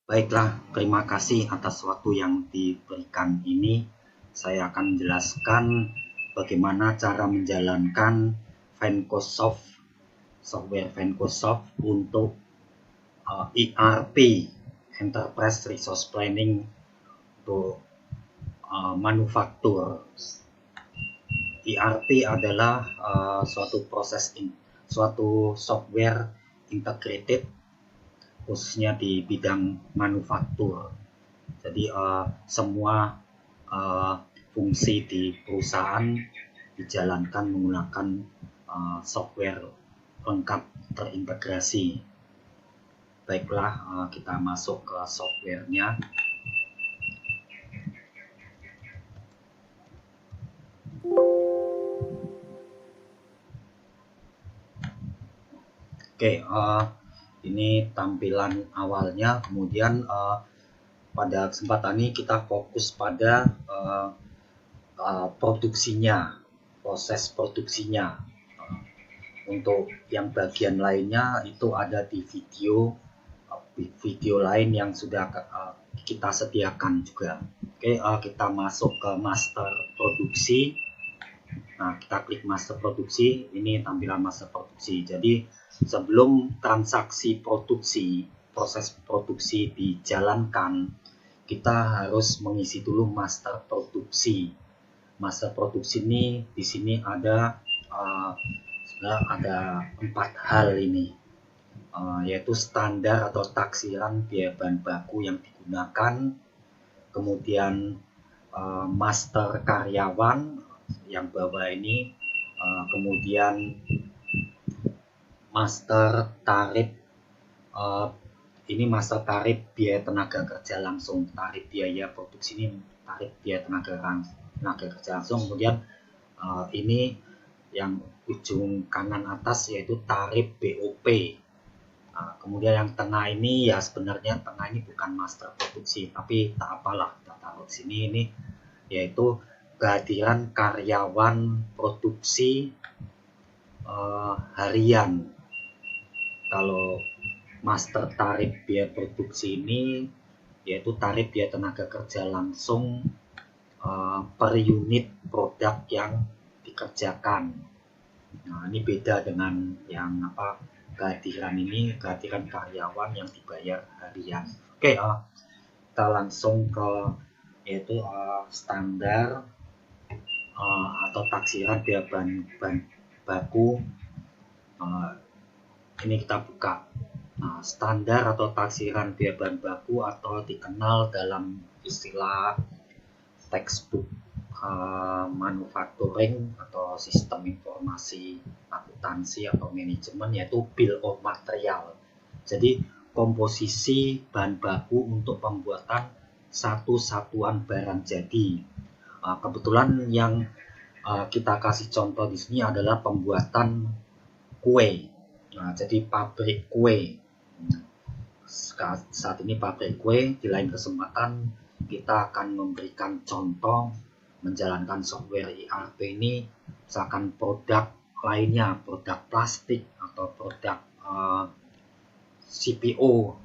Baiklah, terima kasih atas waktu yang diberikan ini. Saya akan menjelaskan bagaimana cara menjalankan Vencosoft, software Vencosoft untuk ERP, Enterprise Resource Planning untuk manufaktur. ERP adalah suatu software integrated khususnya di bidang manufaktur. Jadi semua fungsi di perusahaan dijalankan menggunakan software lengkap terintegrasi. Baiklah, kita masuk ke softwarenya. Oke, ini tampilan awalnya. Kemudian pada kesempatan ini kita fokus pada produksinya, proses produksinya. Untuk yang bagian lainnya itu ada di video lain yang sudah kita sediakan juga. Oke, kita masuk ke master produksi. Nah, kita klik master produksi. Ini tampilan master produksi. Jadi sebelum transaksi produksi, proses produksi dijalankan, kita harus mengisi dulu master produksi. Master produksi ini di sini ada 4 hal ini, yaitu standar atau taksiran biaya bahan baku yang digunakan, kemudian master karyawan yang bawah ini, kemudian master tarif, ini master tarif biaya tenaga kerja langsung, tarif biaya produksi ini tarif biaya tenaga kerja langsung. Kemudian ini yang ujung kanan atas yaitu tarif BOP. Kemudian yang tengah ini ya sebenarnya tengah ini bukan master produksi, tapi tak apalah kita taruh di sini, ini yaitu kehadiran karyawan produksi harian. Kalau master tarif biaya produksi ini yaitu tarif biaya tenaga kerja langsung per unit produk yang dikerjakan. Nah, ini beda dengan yang kehadiran karyawan yang dibayar harian. Oke, kita langsung ke yaitu standar atau taksiran biaya bahan baku. Ini kita buka. Standar atau taksiran biaya bahan baku atau dikenal dalam istilah textbook manufacturing atau sistem informasi akuntansi atau manajemen, yaitu bill of material. Jadi komposisi bahan baku untuk pembuatan satu satuan barang jadi. Kebetulan yang kita kasih contoh di sini adalah pembuatan kue. Nah, jadi pabrik kue. Saat ini pabrik kue, di lain kesempatan kita akan memberikan contoh menjalankan software ERP ini, misalkan produk lainnya, produk plastik atau produk CPO,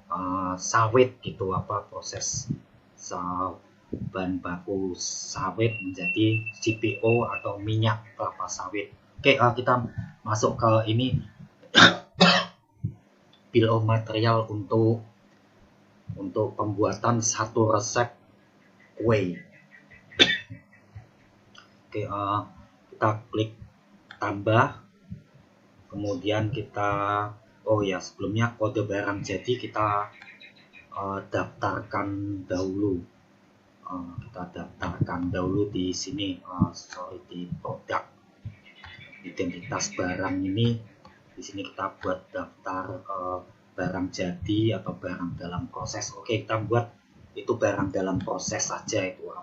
sawit gitu, proses bahan baku sawit menjadi CPO atau minyak kelapa sawit. Oke, kita masuk ke ini bill of material untuk pembuatan satu resep kue. Oke, kita klik tambah, kemudian kita sebelumnya kode barang jadi kita daftarkan dahulu. Kita daftarkan dahulu di sini, di produk identitas barang ini. Di sini kita buat daftar barang jadi atau barang dalam proses. Oke, kita buat itu barang dalam proses saja. Itu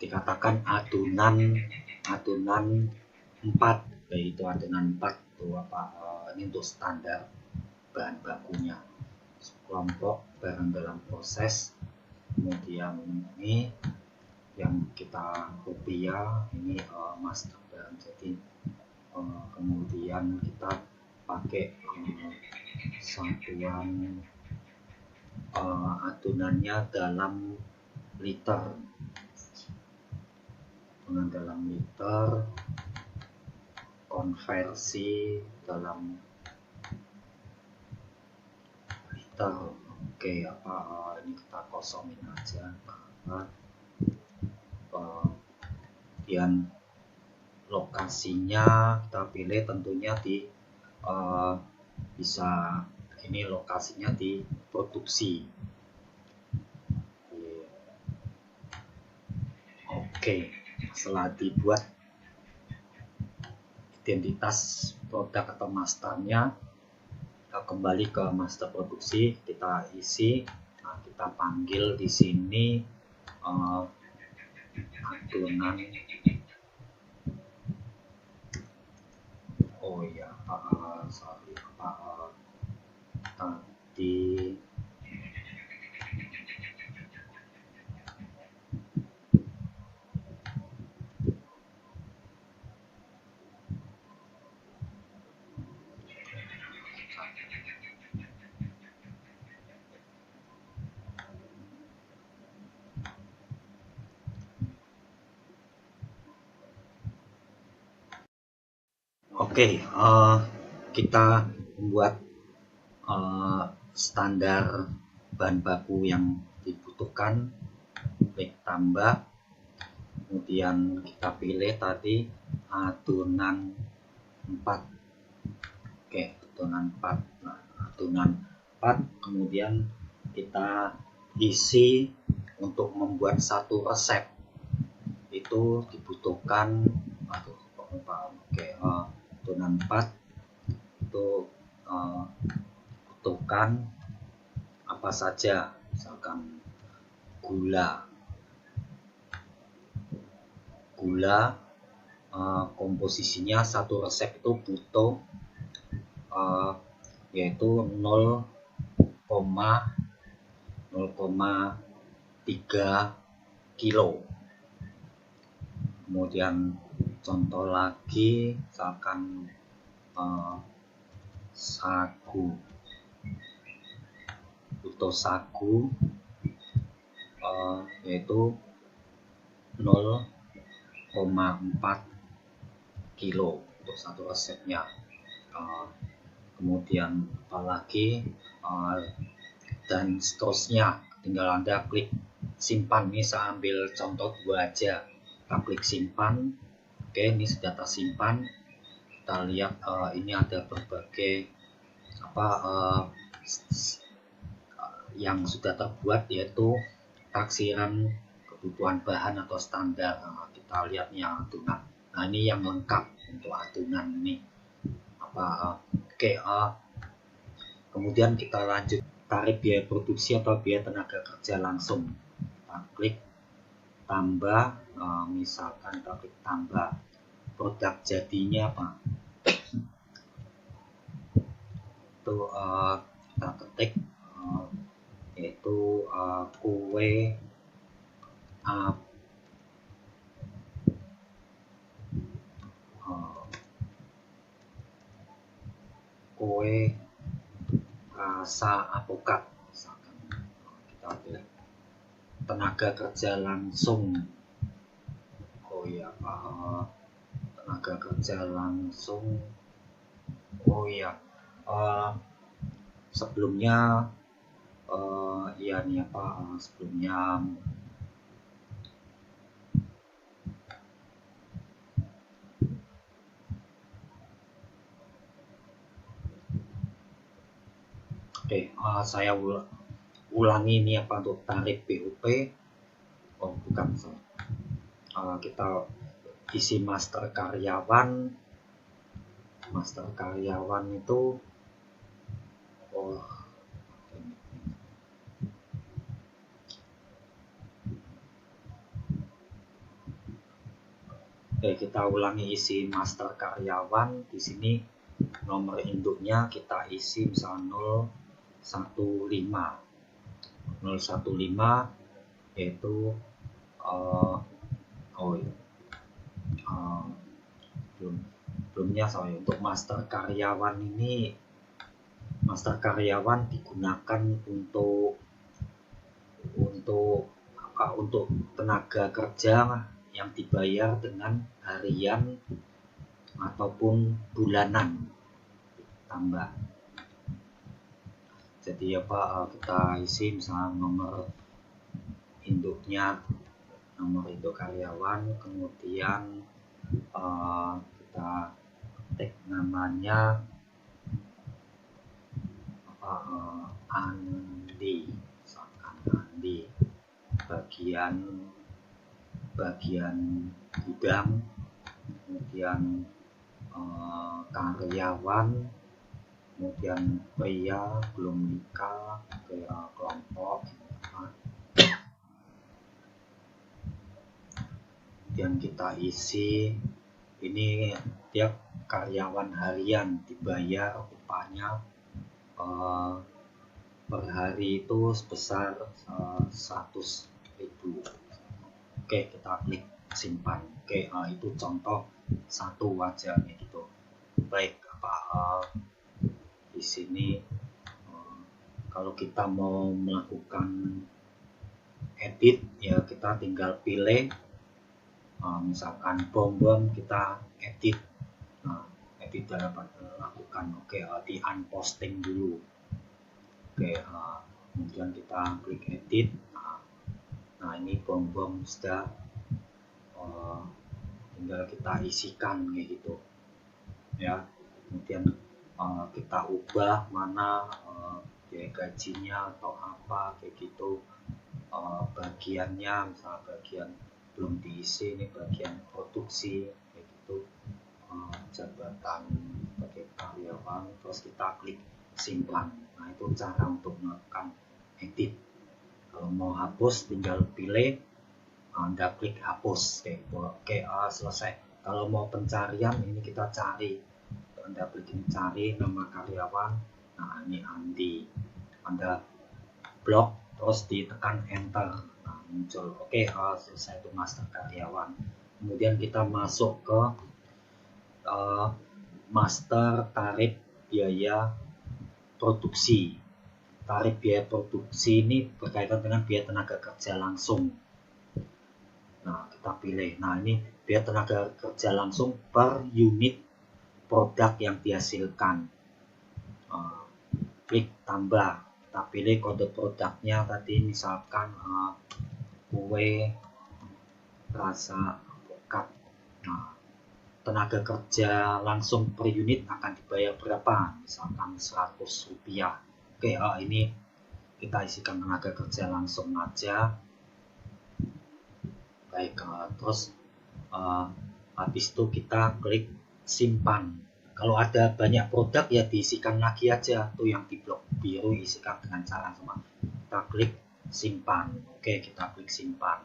dikatakan adonan 4, yaitu adonan 4 itu ini untuk standar bahan bakunya. Kelompok barang dalam proses. Kemudian ini yang kita rupiah, ini master barang jadi. Kemudian kita pakai satuan adunannya dalam liter. Adunan dalam liter, konversi dalam liter. Oke, ini kita kosongin aja. Kemudian lokasinya kita pilih tentunya di bisa ini lokasinya di produksi. Oke, setelah dibuat identitas produk atau masternya, kita kembali ke master produksi, kita isi. Nah, kita panggil di sini adunan. Oh ya, sorry, tadi Oke, kita membuat standar bahan baku yang dibutuhkan, klik tambah, kemudian kita pilih tadi adunan 4. Oke, adunan 4. Nah, adunan 4 kemudian kita isi. Untuk membuat satu resep itu dibutuhkan adunan 4 itu butuhkan apa saja, misalkan gula komposisinya satu resep itu butuh yaitu 0,3 kilo. Kemudian contoh lagi, misalkan sagu, butuh sagu yaitu 0,4 kilo untuk satu resepnya. Kemudian apalagi dan seterusnya, tinggal Anda klik simpan. Ini saya ambil contoh 2 aja, kita klik simpan. Oke, ini sudah tersimpan. Kita lihat ini ada berbagai yang sudah terbuat, yaitu taksiran kebutuhan bahan atau standar. Kita lihat yang adunan. Nah, ini yang lengkap untuk adunan ini. Kemudian kita lanjut tarif biaya produksi atau biaya tenaga kerja langsung. Kita klik tambah, misalkan kita klik tambah produk jadinya apa. Itu kita ketik yaitu kue rasa apokat, misalkan. Kita pilih tenaga kerja langsung. Oh ya, tenaga kerja langsung. Oh ya, sebelumnya sebelumnya Oke, saya ulangi ini untuk tarif BUP. Oh, bukan. Kita isi master karyawan. Master karyawan itu kita ulangi isi master karyawan. Di sini nomor induknya kita isi misalnya 015 yaitu belumnya untuk master karyawan ini, master karyawan digunakan untuk untuk tenaga kerja yang dibayar dengan harian ataupun bulanan tambah. Jadi kita isi misalnya nomor induknya, nomor induk karyawan, kemudian kita ketik namanya Andi, misalkan Andi, bagian gudang, kemudian karyawan, kemudian pria belum nikah, kelompok, kemudian kita isi ini tiap karyawan harian dibayar upahnya per hari itu sebesar 100.000. Oke, kita klik simpan. Oke, itu contoh satu aja gitu. Baik, di sini kalau kita mau melakukan edit ya kita tinggal pilih misalkan bom kita edit, edit dapat lakukan. Oke, di unposting dulu. Oke, kemudian kita klik edit. Nah ini bom sudah tinggal kita isikan kayak gitu ya. Kemudian kita ubah mana biaya gajinya atau apa kayak gitu, bagiannya misalnya bagian belum diisi, ini bagian produksi kayak gitu, jabatan sebagai karyawan, terus kita klik simpan. Nah itu cara untuk melakukan edit. Kalau mau hapus tinggal pilih, Anda klik hapus. Oke, selesai. Kalau mau pencarian ini kita cari, Anda klik ini cari nama karyawan. Nah ini Andi, Anda blok terus ditekan enter, nah muncul. Oke, selesai itu master karyawan. Kemudian kita masuk ke master tarif biaya produksi. Tarif biaya produksi ini berkaitan dengan biaya tenaga kerja langsung. Nah, kita pilih. Nah, ini biaya tenaga kerja langsung per unit produk yang dihasilkan. Klik tambah. Kita pilih kode produknya tadi misalkan kue rasa alpukat. Nah, tenaga kerja langsung per unit akan dibayar berapa? Misalkan Rp100. Oke, ini kita isikan tenaga kerja langsung aja. Baik, terus habis itu kita klik simpan. Kalau ada banyak produk ya diisikan lagi aja, tuh yang di blok biru isikan dengan cara sama. Kita klik simpan. Oke, kita klik simpan.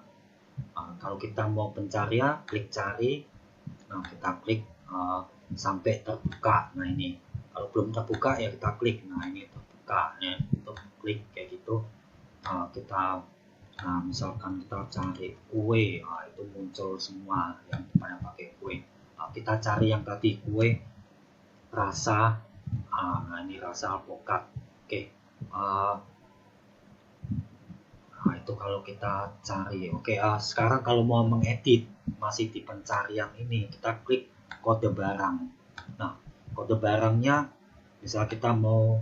Kalau kita mau pencarian, klik cari. Nah, kita klik sampai terbuka. Nah ini kalau belum terbuka ya kita klik. Nah ini terbuka ya, untuk klik kayak gitu. Kita misalkan kita cari kue, itu muncul semua yang pada pakai kue. Kita cari yang tadi kue rasa, nah ini rasa alpukat. Oke, nah itu kalau kita cari. Oke, sekarang kalau mau mengedit masih di pencarian ini, kita klik kode barang. Nah, kode barangnya misal kita mau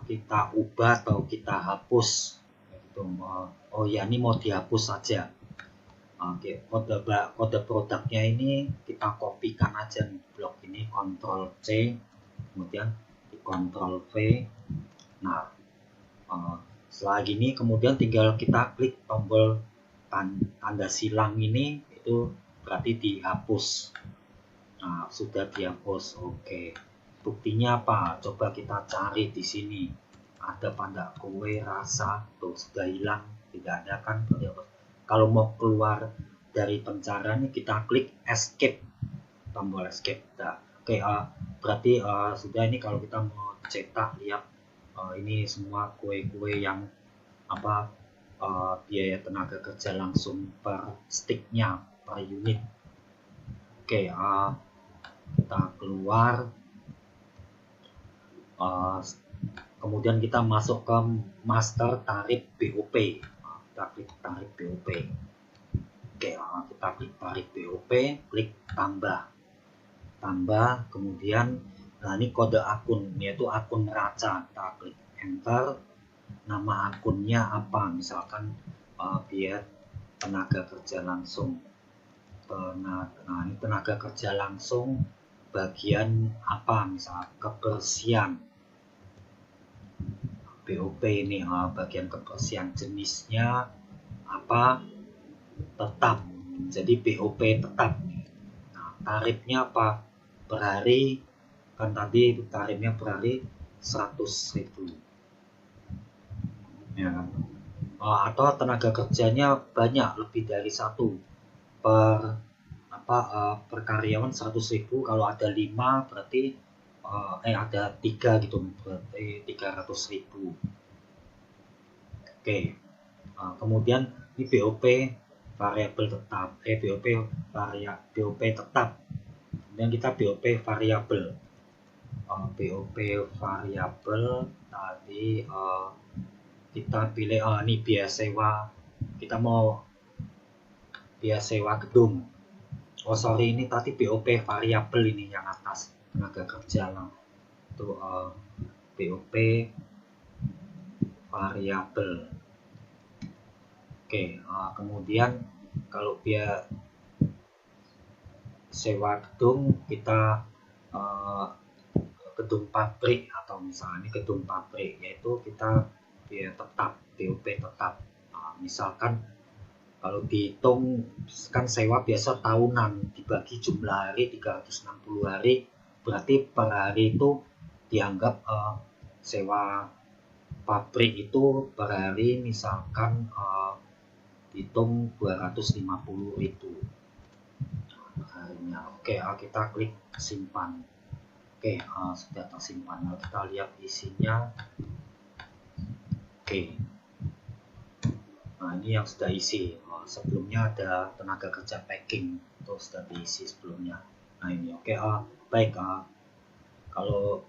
kita ubah atau kita hapus gitu. Oh ya, ini mau dihapus saja. Oke, kode produknya ini kita kopikan aja nih blok ini, Ctrl C, kemudian di Ctrl V. Nah, setelah gini kemudian tinggal kita klik tombol tanda silang ini, itu berarti dihapus. Nah, sudah dihapus. Oke. Buktinya apa? Coba kita cari di sini. Ada pada kue rasa, tuh sudah hilang, tidak ada kan? Kalau mau keluar dari pencarian kita klik escape, tombol escape. Nah, oke, berarti sudah ini kalau kita mau cetak lihat ini semua kue-kue yang biaya tenaga kerja langsung per sticknya, per unit. Oke, kita keluar, kemudian kita masuk ke master tarif BOP. kita klik tarif BOP. Oke, kita klik tarif BOP, klik tambah, kemudian nah ini kode akun, yaitu akun neraca. Kita klik enter, nama akunnya apa, misalkan biaya tenaga kerja langsung. Nah ini tenaga kerja langsung bagian apa, misal kebersihan. BOP ini bagian kebersihan, jenisnya apa, tetap, jadi BOP tetap. Nah, tarifnya apa, per hari, kan tadi tarifnya per hari 100.000 ya kan. Atau tenaga kerjanya banyak, lebih dari satu, per karyawan 100.000, kalau ada 5 berarti ada 3 gitu, berarti 300.000. Oke, kemudian di BOP variabel tetap, BOP tetap, kemudian kita BOP variabel. BOP variabel tadi kita pilih ini biaya sewa, kita mau biaya sewa gedung. Ini tadi BOP variabel, ini yang atas tenaga kerja lah, itu BOP variabel. Oke, kemudian kalau biaya sewa gedung, kita gedung pabrik, atau misalnya ini gedung pabrik, yaitu kita biaya tetap, BOP tetap. Misalkan kalau dihitung kan sewa biasa tahunan, dibagi jumlah hari 360 hari, berarti per hari itu dianggap sewa pabrik itu per hari misalkan dihitung 250.000 harinya. Oke, kita klik simpan. Oke, sudah tersimpan. Nah, kita lihat isinya. Oke, nah ini yang sudah isi. Sebelumnya ada tenaga kerja packing, itu sudah diisi sebelumnya. Nah ini oke. Baik, kalau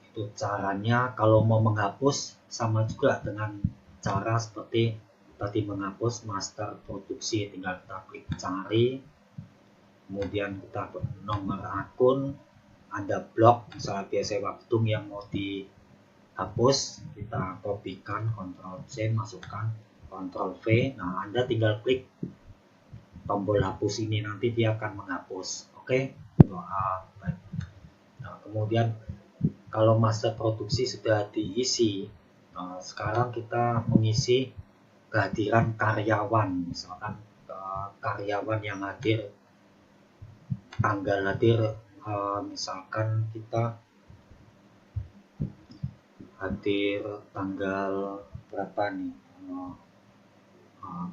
itu caranya. Kalau mau menghapus sama juga dengan cara seperti tadi, menghapus master produksi, tinggal kita klik cari, kemudian kita nomor akun, ada blok misalnya biaya sewa gedung yang mau dihapus, kita kopikan, Ctrl C, masukkan, Ctrl V. Nah, Anda tinggal klik tombol hapus ini, nanti dia akan menghapus. Oke. Baik. Nah, kemudian kalau masa produksi sudah diisi, sekarang kita mengisi kehadiran karyawan. Misalkan karyawan yang hadir, tanggal hadir, misalkan kita hadir tanggal berapa nih,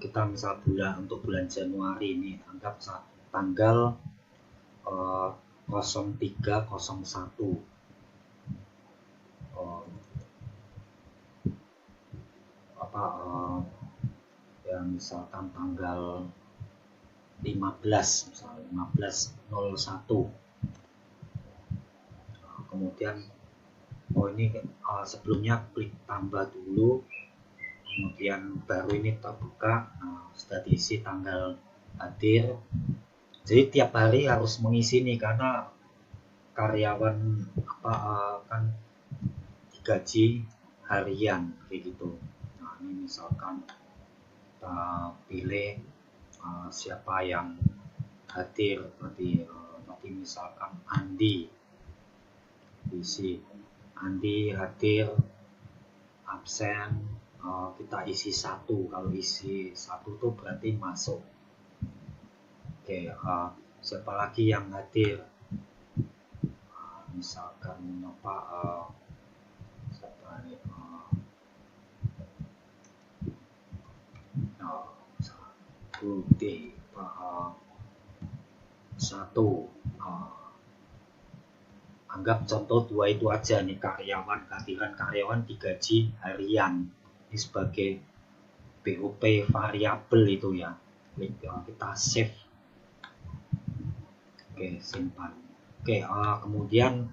kita misal untuk bulan Januari ini, anggap tanggal 0301, ya misalkan tanggal 15, misalnya 15.01. Kemudian ini sebelumnya klik tambah dulu, kemudian baru ini terbuka. Sudah diisi tanggal hadir. Jadi tiap hari harus mengisi nih, karena karyawan kan digaji harian kayak gitu. Nah ini misalkan kita pilih siapa yang hadir, berarti misalkan Andi, isi Andi hadir, absen, kita isi 1. Kalau isi 1 tuh berarti masuk. Oke, siapa lagi yang hadir, misalkan siapa nih, Budi 1, anggap contoh 2 itu aja nih, karyawan, kehadiran karyawan digaji harian, ini sebagai BOP variabel itu ya. Kita save. Oke, simpan. Oke, kemudian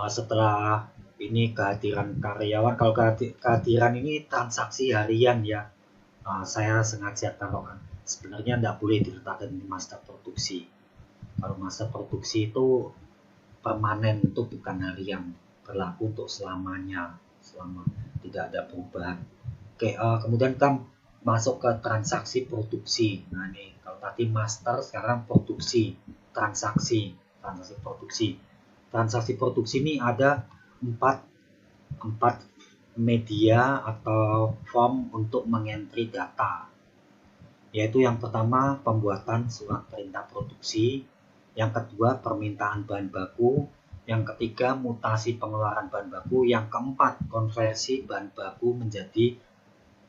setelah ini kehadiran karyawan. Kalau kehadiran ini transaksi harian ya. Saya sengaja taruhkan. Sebenarnya tidak boleh diletakkan di masa produksi. Kalau masa produksi itu permanen, itu bukan harian, berlaku untuk selamanya, selama tidak ada perubahan. Oke, kemudian kita masuk ke transaksi produksi. Nah ini kalau tadi master, sekarang produksi, transaksi produksi. Transaksi produksi ini ada empat media atau form untuk mengentry data, yaitu yang pertama pembuatan surat perintah produksi, yang kedua permintaan bahan baku, yang ketiga mutasi pengeluaran bahan baku, yang keempat konversi bahan baku menjadi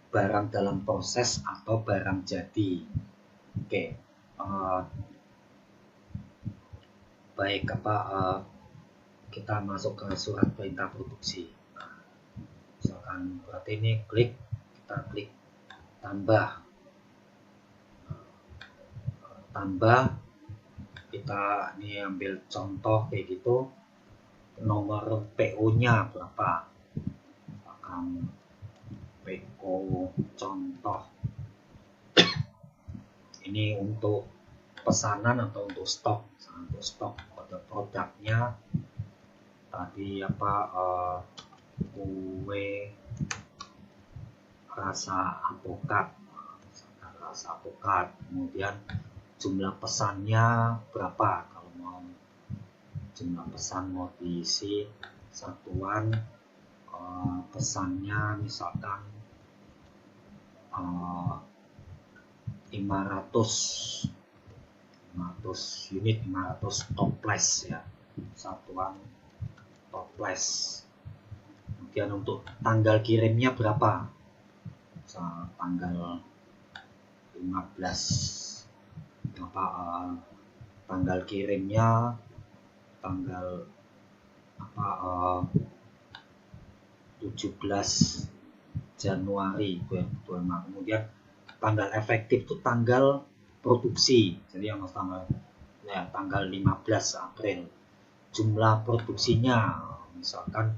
barang dalam proses atau barang jadi. Oke, baik, kita masuk ke surat perintah produksi. Misalkan berarti ini kita klik tambah, kita ini ambil contoh kayak gitu, nomor PO-nya berapa, misalkan PO contoh ini untuk pesanan atau untuk stok. Untuk stok pada produknya tadi kue rasa alpukat, kemudian jumlah pesannya berapa, kalau mau jumlah pesan mau diisi satuan pesannya misalkan 500 unit, 500 toples ya, satuan toples. Kemudian untuk tanggal kirimnya berapa, tanggal 15, tanggal kirimnya tanggal 17 Januari 2025. Kemudian tanggal efektif itu tanggal produksi, jadi yang tanggal 15 April. Jumlah produksinya, misalkan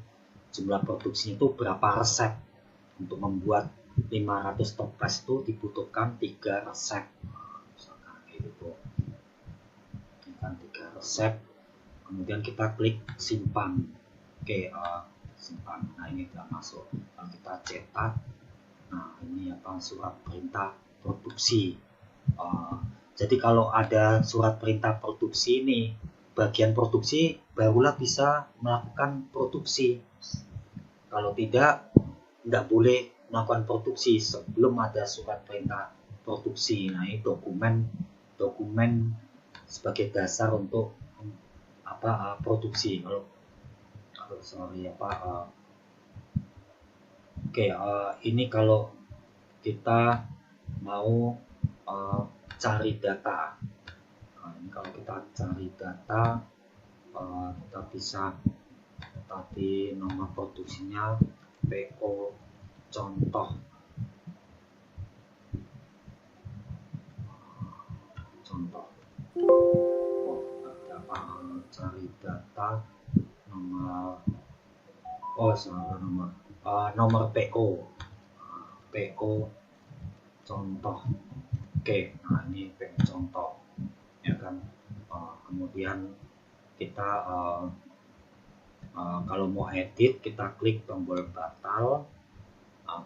jumlah produksinya itu berapa resep. Untuk membuat 500 toples itu dibutuhkan 3 resep, misalkan gitu. Ini kan 3 resep. Kemudian kita klik simpan. Oke, simpan. Nah ini sudah masuk. Kalau kita cetak, nah ini surat perintah produksi. Jadi kalau ada surat perintah produksi ini, bagian produksi barulah bisa melakukan produksi. Kalau tidak boleh melakukan produksi sebelum ada surat perintah produksi. Nah ini dokumen sebagai dasar untuk produksi. Ini kalau kita mau cari data. Ini kalau kita cari data, kita bisa tadi nomor produksinya PO contoh. Cari data nomor PO contoh. Oke, nah ini PO contoh ya kan. Kemudian kita kalau mau edit, kita klik tombol batal,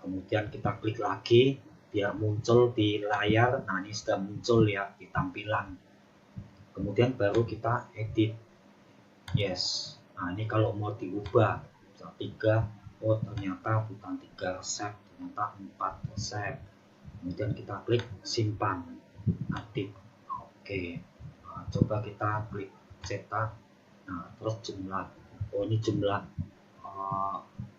kemudian kita klik lagi biar muncul di layar. Nah ini sudah muncul ya di tampilan. Kemudian baru kita edit. Yes. Nah ini kalau mau diubah 3, ternyata bukan 3 resep, ternyata 4 resep. Kemudian kita klik simpan, aktif. Oke. Nah, coba kita klik cetak. Nah terus ini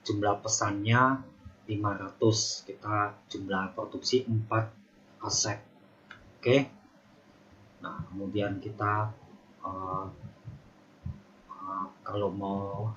jumlah pesannya 500, kita jumlah produksi 4 resep. Oke. Nah kemudian kita kalau mau